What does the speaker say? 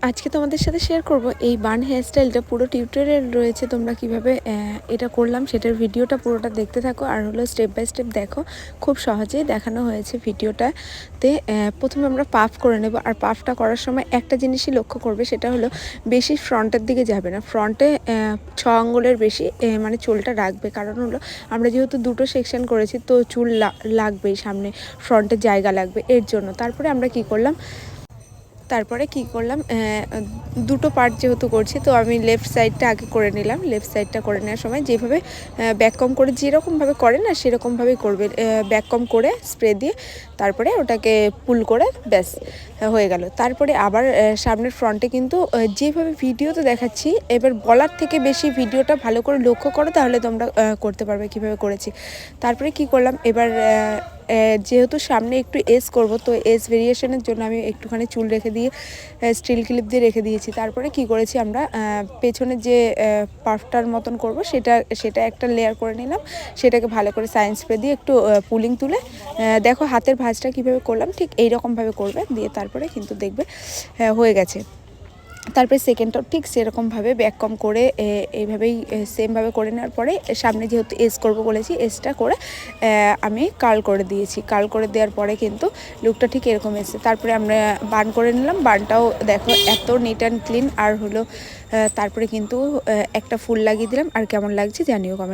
আজকে তোমাদের সাথে শেয়ার করব এই বান হেয়ার স্টাইলটা পুরো টিউটোরিয়াল রয়েছে, তোমরা কিভাবে এটা করলাম সেটার ভিডিওটা পুরোটা দেখতে থাকো। আর হলো স্টেপ বাই স্টেপ দেখো, খুব সহজেই দেখানো হয়েছে ভিডিওটাতে। প্রথমে আমরা পাফ করে নেব। আর পাফটা করার সময় একটা জিনিসই লক্ষ্য করবে, সেটা হলো বেশি ফ্রন্টের দিকে যাবে না, ফ্রন্টে 6 আঙ্গুলের বেশি মানে চুলটা রাখবে। কারণ হলো আমরা যেহেতু দুটো সেকশন করেছি, তো চুল লাগবেই, সামনে ফ্রন্টের জায়গা লাগবে, এর জন্য। তারপরে আমরা কি করলাম, দুটো পার্ট যেহেতু করছি, তো আমি লেফট সাইডটা আগে করে নিলাম। লেফট সাইডটা করে নেওয়ার সময় যেভাবে ব্যাককম করে যেরকমভাবে করে না, সেরকমভাবেই করবে। ব্যাককম করে স্প্রে দিয়ে তারপরে ওটাকে পুল করে ব্যাস হয়ে গেল। তারপরে আবার সামনের ফ্রন্টে কিন্তু যেভাবে ভিডিওতে দেখাচ্ছি, এবার বলার থেকে বেশি ভিডিওটা ভালো করে লক্ষ্য করো, তাহলে তোমরা করতে পারবে কীভাবে করেছি। তারপরে কি করলাম, এবার যেহেতু সামনে একটু এজ করব, তো এজ ভেরিয়েশনের জন্য আমি একটুখানি চুল রেখে দিয়ে স্টিল ক্লিপ দিয়ে রেখে দিয়েছি। তারপরে কি করেছি, আমরা পেছনে যে পাফটার মতন করব, সেটা একটা লেয়ার করে নিলাম। সেটাকে ভালো করে সাইন স্প্রে দিয়ে একটু পুলিং তুলে দেখো হাতের ভাঁজটা কীভাবে করলাম, ঠিক এইরকমভাবে করবে দিয়ে। তারপরে কিন্তু দেখবে হয়ে গেছে। তারপরে সেকেন্ডটাও ঠিক সেরকমভাবে ব্যাককম করে এইভাবেই সেমভাবে করে নেওয়ার পরে সামনে যেহেতু এজ করব বলেছি, এজটা করে আমি কার্ল করে দিয়েছি। কার্ল করে দেওয়ার পরে কিন্তু লুকটা ঠিক এরকম এসেছে। তারপরে আমরা বান করে নিলাম। বানটাও দেখো এত নিট অ্যান্ড ক্লিন। আর হলো তারপরে কিন্তু একটা ফুল লাগিয়ে দিলাম। আর কেমন লাগছে জানিও কমেন্ট।